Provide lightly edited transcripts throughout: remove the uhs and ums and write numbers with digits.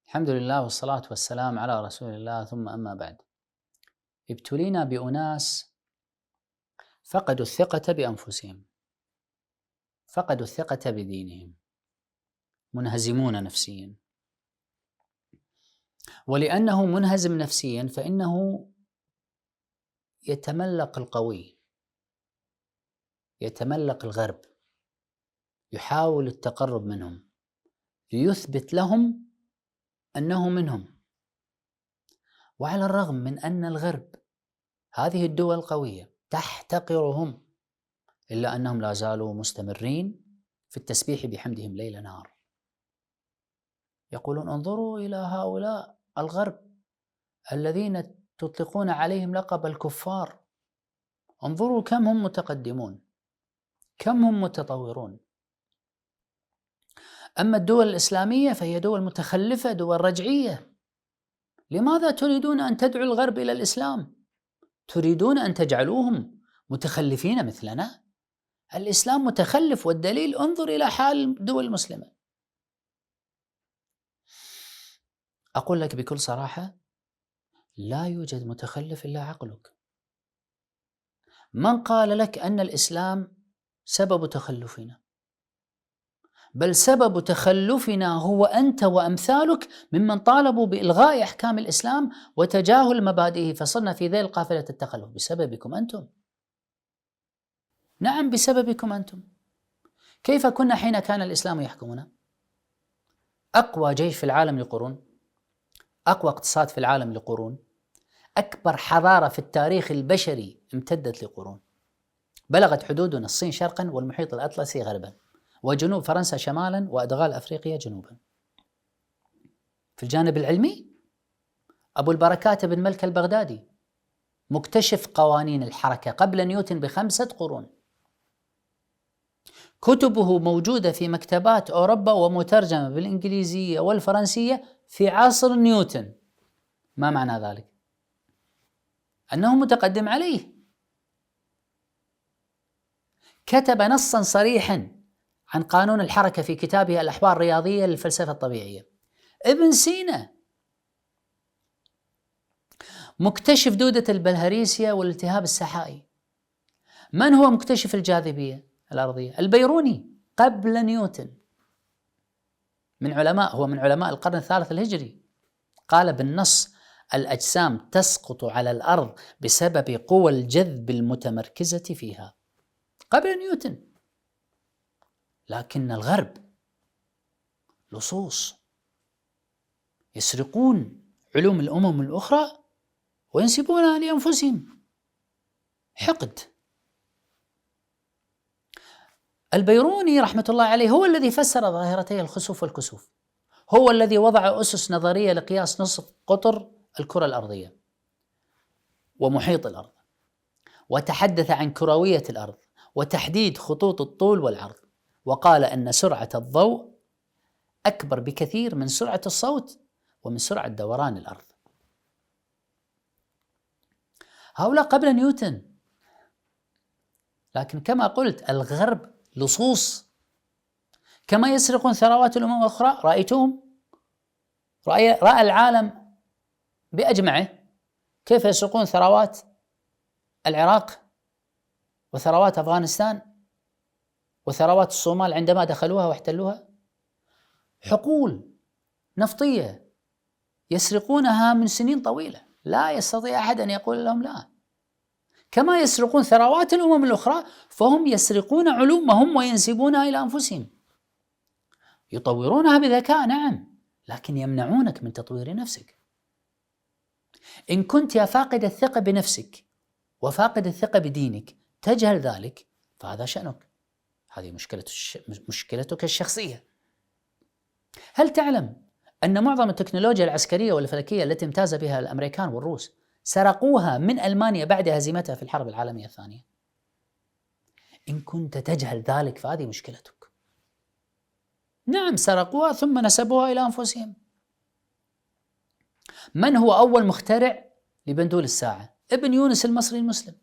الحمد لله والصلاة والسلام على رسول الله، ثم أما بعد. ابتلينا بأناس فقدوا الثقة بأنفسهم، فقدوا الثقة بدينهم، منهزمون نفسيا. ولأنه منهزم نفسيا فإنه يتملق القوي، يتملق الغرب، يحاول التقرب منهم ليثبت لهم أنه منهم. وعلى الرغم من أن الغرب هذه الدول القوية تحتقرهم، إلا أنهم لا زالوا مستمرين في التسبيح بحمدهم ليل نهار. يقولون انظروا إلى هؤلاء الغرب الذين تطلقون عليهم لقب الكفار، انظروا كم هم متقدمون، كم هم متطورون. أما الدول الإسلامية فهي دول متخلفة، دول رجعية. لماذا تريدون أن تدعوا الغرب إلى الإسلام؟ تريدون أن تجعلوهم متخلفين مثلنا؟ الإسلام متخلف، والدليل انظر إلى حال الدول المسلمة. أقول لك بكل صراحة، لا يوجد متخلف إلا عقلك. من قال لك أن الإسلام سبب تخلفنا؟ بل سبب تخلفنا هو أنت وأمثالك ممن طالبوا بإلغاء أحكام الإسلام وتجاهل مبادئه، فصرنا في ذيل قافلة التخلف بسببكم أنتم. نعم، بسببكم أنتم. كيف كنا حين كان الإسلام يحكمنا؟ أقوى جيش في العالم لقرون، أقوى اقتصاد في العالم لقرون، أكبر حضارة في التاريخ البشري امتدت لقرون، بلغت حدودنا الصين شرقا والمحيط الأطلسي غربا، وجنوب فرنسا شمالا، وأدغال أفريقيا جنوبا. في الجانب العلمي أبو البركات بن ملك البغدادي مكتشف قوانين الحركة قبل نيوتن ب5 قرون، كتبه موجودة في مكتبات أوروبا ومترجمة بالإنجليزية والفرنسية في عصر نيوتن. ما معنى ذلك؟ أنه متقدم عليه. كتب نصا صريحا عن قانون الحركة في كتابه الأحوال الرياضية للفلسفة الطبيعية. ابن سينا مكتشف دودة البلهارسيا والالتهاب السحائي. من هو مكتشف الجاذبية الأرضية؟ البيروني قبل نيوتن، هو من علماء القرن الثالث الهجري. قال بالنص: الأجسام تسقط على الأرض بسبب قوى الجذب المتمركزة فيها، قبل نيوتن. لكن الغرب لصوص يسرقون علوم الأمم الأخرى وينسبونها لأنفسهم. حقد. البيروني رحمة الله عليه هو الذي فسر ظاهرتي الخسوف والكسوف، هو الذي وضع أسس نظرية لقياس نصف قطر الكرة الأرضية ومحيط الأرض، وتحدث عن كروية الأرض وتحديد خطوط الطول والعرض، وقال أن سرعة الضوء أكبر بكثير من سرعة الصوت ومن سرعة دوران الأرض. هؤلاء قبل نيوتن. لكن كما قلت الغرب لصوص، كما يسرقون ثروات الأمم الأخرى. رأيتهم؟ رأى العالم بأجمعه كيف يسرقون ثروات العراق وثروات أفغانستان وثروات الصومال عندما دخلوها واحتلوها. حقول نفطية يسرقونها من سنين طويلة، لا يستطيع أحد أن يقول لهم لا. كما يسرقون ثروات الأمم الأخرى فهم يسرقون علومهم وينسبونها إلى أنفسهم، يطورونها بذكاء، نعم، لكن يمنعونك من تطوير نفسك. إن كنت يا فاقد الثقة بنفسك وفاقد الثقة بدينك تجهل ذلك فهذا شأنك، هذه مشكلتك الشخصية. هل تعلم أن معظم التكنولوجيا العسكرية والفلكية التي امتاز بها الأمريكان والروس سرقوها من ألمانيا بعد هزيمتها في الحرب العالمية الثانية؟ إن كنت تجهل ذلك فهذه مشكلتك. نعم، سرقوها ثم نسبوها إلى أنفسهم. من هو أول مخترع لبندول الساعة؟ ابن يونس المصري المسلم.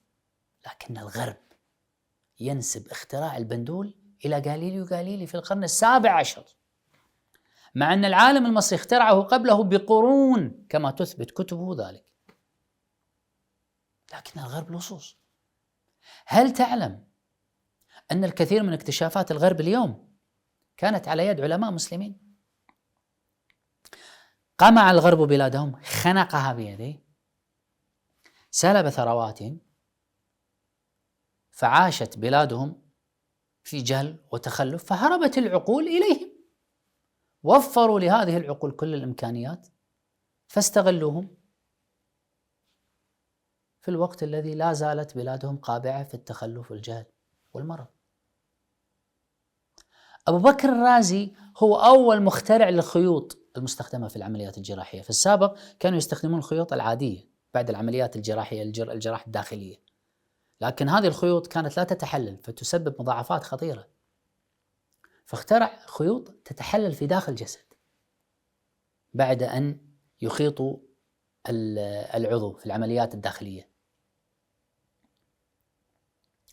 لكن الغرب ينسب اختراع البندول إلى غاليليو غاليلي في القرن ال17. مع أن العالم المصري اخترعه قبله بقرون كما تثبت كتبه ذلك. لكن الغرب لصوص. هل تعلم أن الكثير من اكتشافات الغرب اليوم كانت على يد علماء مسلمين؟ قمع الغرب بلادهم، خنقها بيده، سلب ثرواتهم، فعاشت بلادهم في جهل وتخلف، فهربت العقول إليهم، وفروا لهذه العقول كل الإمكانيات فاستغلوهم في الوقت الذي لا زالت بلادهم قابعة في التخلف والجهل والمرض. أبو بكر الرازي هو أول مخترع للخيوط المستخدمة في العمليات الجراحية. في السابق كانوا يستخدمون الخيوط العادية بعد العمليات الجراحية، الجراحة الداخلية، لكن هذه الخيوط كانت لا تتحلل فتسبب مضاعفات خطيرة، فاخترع خيوط تتحلل في داخل الجسد بعد أن يخيطوا العضو في العمليات الداخلية،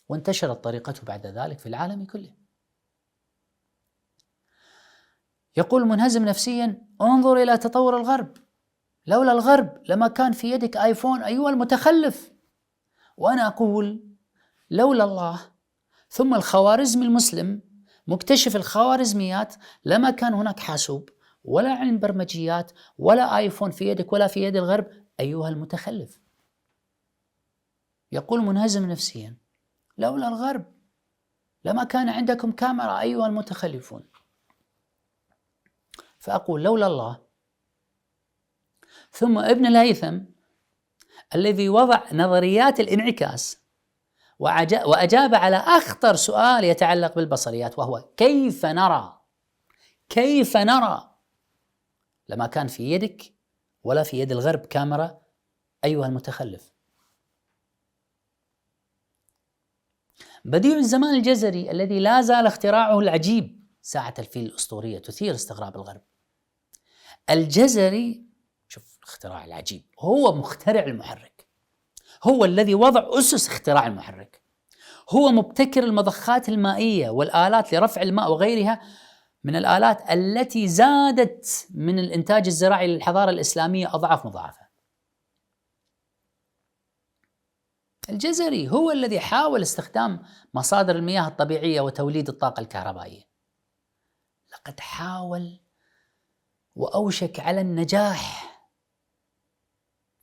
وانتشرت طريقته بعد ذلك في العالم كله. يقول منهزم نفسيا: انظر إلى تطور الغرب، لولا الغرب لما كان في يدك آيفون أيها المتخلف. وأنا أقول لولا الله ثم الخوارزمي المسلم مكتشف الخوارزميات لما كان هناك حاسوب ولا علم برمجيات ولا آيفون في يدك ولا في يد الغرب أيها المتخلف. يقول منهزم نفسيا: لولا الغرب لما كان عندكم كاميرا أيها المتخلفون. فأقول لولا الله ثم ابن الهيثم الذي وضع نظريات الانعكاس وأجاب على أخطر سؤال يتعلق بالبصريات، وهو كيف نرى لما كان في يدك ولا في يد الغرب كاميرا أيها المتخلف. بديع الزمان الجزري الذي لا زال اختراعه العجيب ساعة الفيل الأسطورية تثير استغراب الغرب. الجزري، شوف الاختراع العجيب، هو مخترع المحرك، هو الذي وضع أسس اختراع المحرك، هو مبتكر المضخات المائية والآلات لرفع الماء وغيرها من الآلات التي زادت من الإنتاج الزراعي للحضارة الإسلامية أضعاف مضاعفة. الجزري هو الذي حاول استخدام مصادر المياه الطبيعية وتوليد الطاقة الكهربائية. لقد حاول وأوشك على النجاح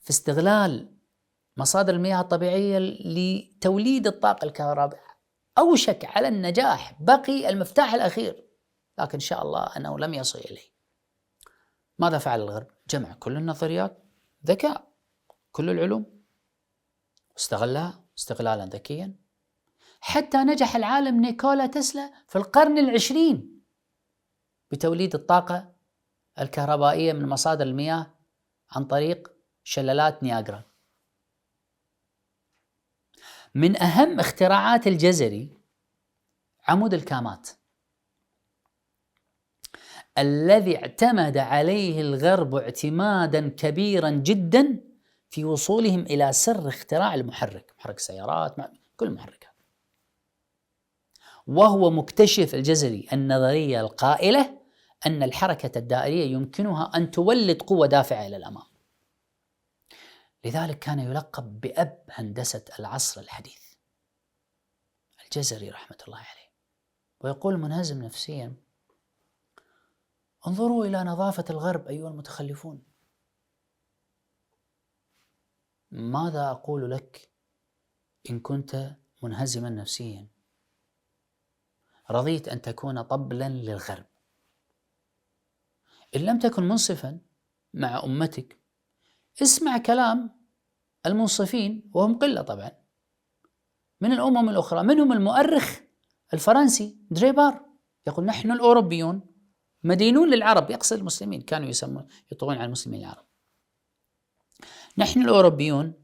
في استغلال مصادر المياه الطبيعية لتوليد الطاقة الكهربائية، أوشك على النجاح، بقي المفتاح الأخير، لكن إن شاء الله أنه لم يصل إليه. ماذا فعل الغرب؟ جمع كل النظريات ذكاء، كل العلوم، واستغلها استغلالا ذكيا، حتى نجح العالم نيكولا تسلا في القرن العشرين بتوليد الطاقة الكهربائية من مصادر المياه عن طريق شلالات نياجرا. من أهم اختراعات الجزري عمود الكامات الذي اعتمد عليه الغرب اعتمادا كبيرا جدا في وصولهم إلى سر اختراع المحرك، محرك سيارات، كل المحركات. وهو مكتشف الجزري النظرية القائلة أن الحركة الدائرية يمكنها أن تولد قوة دافعة إلى الأمام. لذلك كان يلقب بأب هندسة العصر الحديث الجزري رحمة الله عليه. ويقول منهزم نفسيا: انظروا إلى نظافة الغرب أيها المتخلفون. ماذا أقول لك إن كنت منهزما نفسيا رضيت أن تكون طبلا للغرب؟ إن لم تكن منصفا مع أمتك اسمع كلام المنصفين، وهم قلة طبعا من الأمم الأخرى، منهم المؤرخ الفرنسي دريبار، يقول: نحن الأوروبيون مدينون للعرب، يقصد المسلمين، كانوا يطغون على المسلمين العرب. نحن الأوروبيون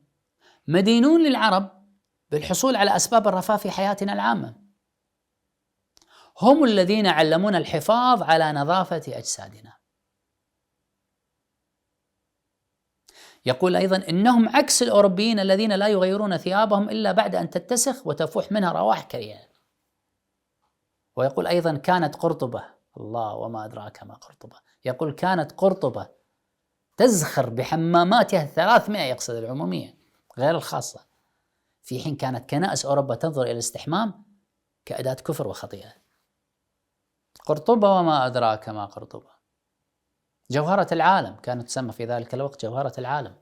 مدينون للعرب بالحصول على أسباب الرفاه في حياتنا العامة، هم الذين علمونا الحفاظ على نظافة أجسادنا. يقول أيضا: إنهم عكس الأوروبيين الذين لا يغيرون ثيابهم إلا بعد أن تتسخ وتفوح منها روائح كريهة. ويقول أيضا: كانت قرطبة الله وما أدراك ما قرطبة. يقول كانت قرطبة تزخر بحماماتها 300، يقصد العمومية غير الخاصة، في حين كانت كنائس أوروبا تنظر إلى الاستحمام كأداة كفر وخطيئة. قرطبة وما أدراك ما قرطبة. جوهرة العالم كانت تسمى في ذلك الوقت جوهرة العالم.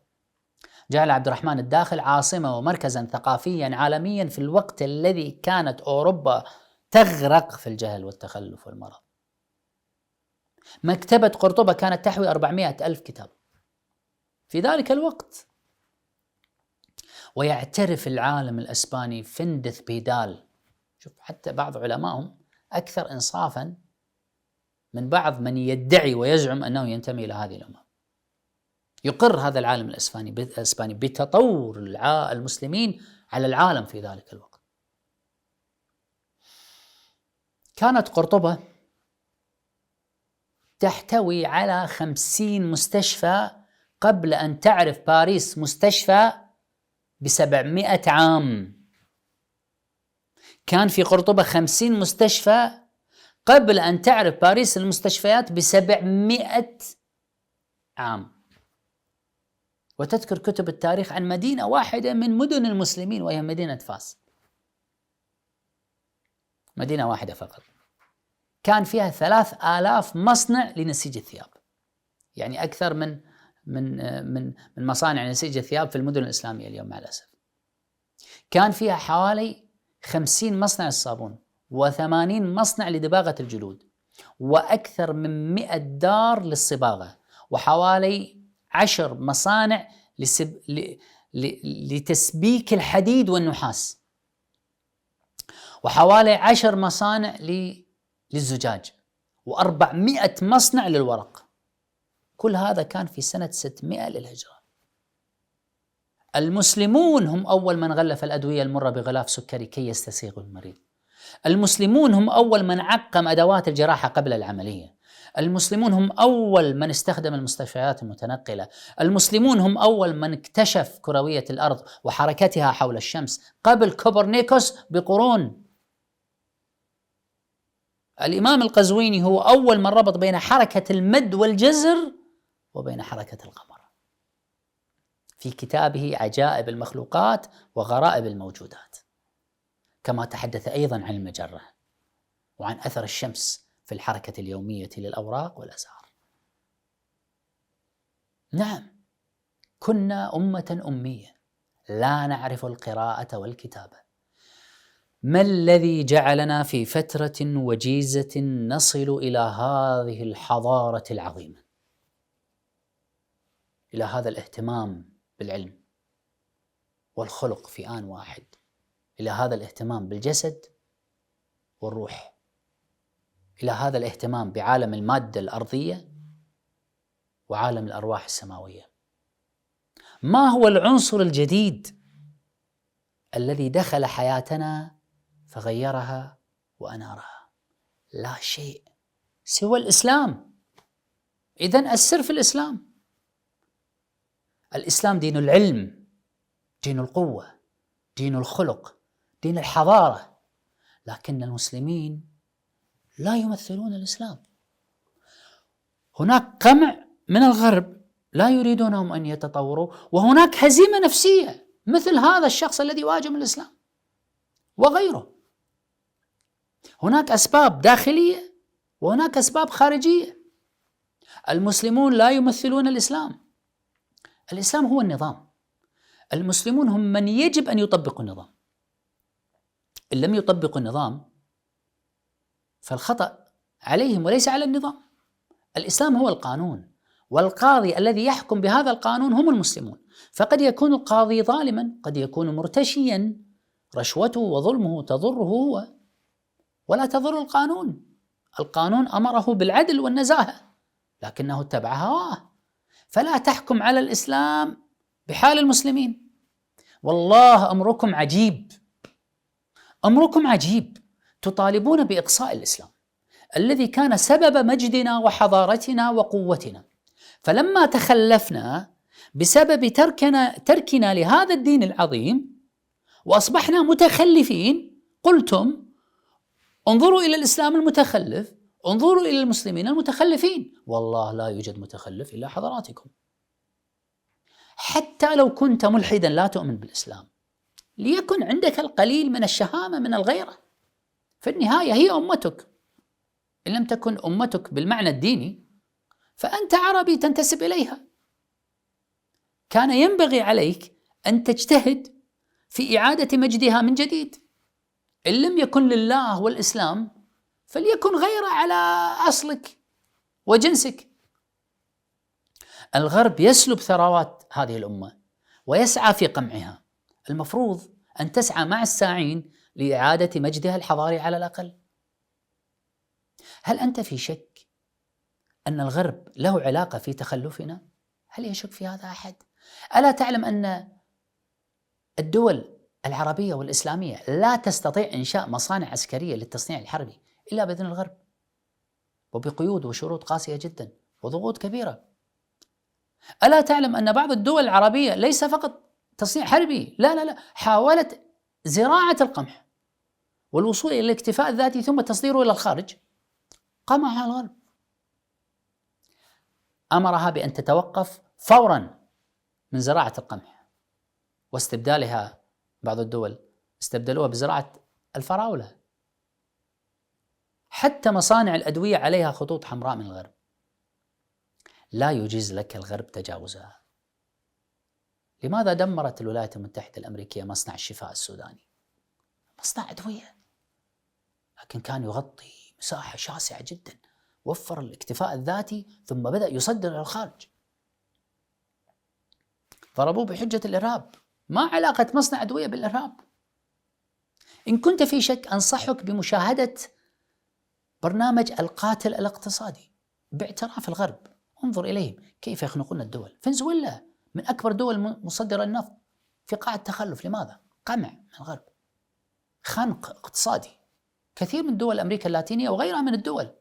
جعل عبد الرحمن الداخل عاصمة ومركزا ثقافيا عالميا في الوقت الذي كانت أوروبا تغرق في الجهل والتخلف والمرض. مكتبة قرطبة كانت تحوي 400,000 كتاب في ذلك الوقت. ويعترف العالم الأسباني فندث بيدال، شوف حتى بعض علمائهم أكثر إنصافا من بعض من يدعي ويزعم أنه ينتمي إلى هذه الأمة. يقر هذا العالم الأسباني بتطور المسلمين على العالم في ذلك الوقت. كانت قرطبة تحتوي على 50 مستشفى قبل أن تعرف باريس مستشفى ب700 عام. كان في قرطبة 50 مستشفى قبل أن تعرف باريس المستشفيات ب700 عام. وتذكر كتب التاريخ عن مدينة واحدة من مدن المسلمين وهي مدينة فاس، مدينة واحدة فقط كان فيها 3000 مصنع لنسيج الثياب، يعني أكثر من مصانع نسيج الثياب في المدن الإسلامية اليوم مع الأسف. كان فيها حوالي 50 مصنع للصابون و80 مصنع لدباغة الجلود وأكثر من 100 دار للصباغة وحوالي 10 مصانع لتسبيك الحديد والنحاس وحوالي 10 مصانع للزجاج و400 مصنع للورق. كل هذا كان في سنة 600 للهجرة. المسلمون هم أول من غلف الأدوية المرة بغلاف سكري كي يستسيغوا المريض. المسلمون هم أول من عقم أدوات الجراحة قبل العملية. المسلمون هم أول من استخدم المستشفيات المتنقلة. المسلمون هم أول من اكتشف كروية الأرض وحركتها حول الشمس قبل كوبرنيكوس بقرون. الإمام القزويني هو أول من ربط بين حركة المد والجزر وبين حركة القمر في كتابه عجائب المخلوقات وغرائب الموجودات، كما تحدث أيضا عن المجرة وعن أثر الشمس في الحركة اليومية للأوراق والأزهار. نعم، كنا أمة أمية لا نعرف القراءة والكتابة. ما الذي جعلنا في فترة وجيزة نصل إلى هذه الحضارة العظيمة، إلى هذا الاهتمام بالعلم والخلق في آن واحد، إلى هذا الاهتمام بالجسد والروح، إلى هذا الاهتمام بعالم المادة الأرضية وعالم الأرواح السماوية؟ ما هو العنصر الجديد الذي دخل حياتنا فغيرها وأنارها؟ لا شيء سوى الإسلام. إذن السر في الإسلام. الإسلام دين العلم، دين القوة، دين الخلق، دين الحضارة. لكن المسلمين لا يمثلون الإسلام. هناك قمع من الغرب لا يريدونهم أن يتطوروا، وهناك هزيمة نفسية مثل هذا الشخص الذي واجه الإسلام وغيره. هناك أسباب داخلية وهناك أسباب خارجية. المسلمون لا يمثلون الإسلام. الإسلام هو النظام. المسلمون هم من يجب أن يطبقوا النظام. إن لم يطبقوا النظام فالخطأ عليهم وليس على النظام. الإسلام هو القانون، والقاضي الذي يحكم بهذا القانون هم المسلمون. فقد يكون القاضي ظالما، قد يكون مرتشيا، رشوته وظلمه تضره هو ولا تضر القانون. القانون أمره بالعدل والنزاهة لكنه اتبع هواه. فلا تحكم على الإسلام بحال المسلمين. والله أمركم عجيب، أمركم عجيب. تطالبون بإقصاء الإسلام الذي كان سبب مجدنا وحضارتنا وقوتنا، فلما تخلفنا بسبب تركنا لهذا الدين العظيم وأصبحنا متخلفين، قلتم انظروا إلى الإسلام المتخلف، انظروا إلى المسلمين المتخلفين، والله لا يوجد متخلف إلا حضراتكم. حتى لو كنت ملحدا لا تؤمن بالإسلام، ليكن عندك القليل من الشهامة من الغيرة، في النهاية هي أمتك، إن لم تكن أمتك بالمعنى الديني فأنت عربي تنتسب إليها. كان ينبغي عليك أن تجتهد في إعادة مجدها من جديد، إن لم يكن لله والإسلام فليكن غير على أصلك وجنسك. الغرب يسلب ثروات هذه الأمة ويسعى في قمعها، المفروض أن تسعى مع الساعين لإعادة مجدها الحضاري على الأقل. هل أنت في شك أن الغرب له علاقة في تخلفنا؟ هل يشك في هذا أحد؟ ألا تعلم أن الدول العربية والإسلامية لا تستطيع إنشاء مصانع عسكرية للتصنيع الحربي إلا بإذن الغرب، وبقيود وشروط قاسية جدا وضغوط كبيرة. ألا تعلم أن بعض الدول العربية ليس فقط تصنيع حربي، لا، حاولت زراعة القمح والوصول إلى الاكتفاء الذاتي ثم تصديره إلى الخارج، قمعها الغرب، أمرها بأن تتوقف فورا من زراعة القمح واستبدالها. بعض الدول استبدلوها بزراعة الفراولة. حتى مصانع الأدوية عليها خطوط حمراء من الغرب، لا يجيز لك الغرب تجاوزها. لماذا دمرت الولايات المتحدة الأمريكية مصنع الشفاء السوداني؟ مصنع أدوية، لكن كان يغطي مساحة شاسعة جدا، وفر الاكتفاء الذاتي ثم بدأ يصدر إلى الخارج. ضربوه بحجة الإرهاب، ما علاقة مصنع أدوية بالإرهاب؟ إن كنت في شك أنصحك بمشاهدة برنامج القاتل الاقتصادي باعتراف الغرب. انظر إليهم كيف يخنقون الدول. فنزويلا من أكبر دول مصدرة النفط في قاع التخلف. لماذا؟ قمع من الغرب، خنق اقتصادي. كثير من دول أمريكا اللاتينية وغيرها من الدول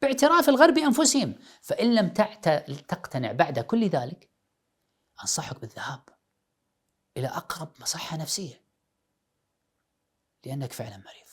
باعتراف الغرب أنفسهم. فإن لم تقتنع بعد كل ذلك أنصحك بالذهاب إلى أقرب مصحة نفسية، لأنك فعلا مريض.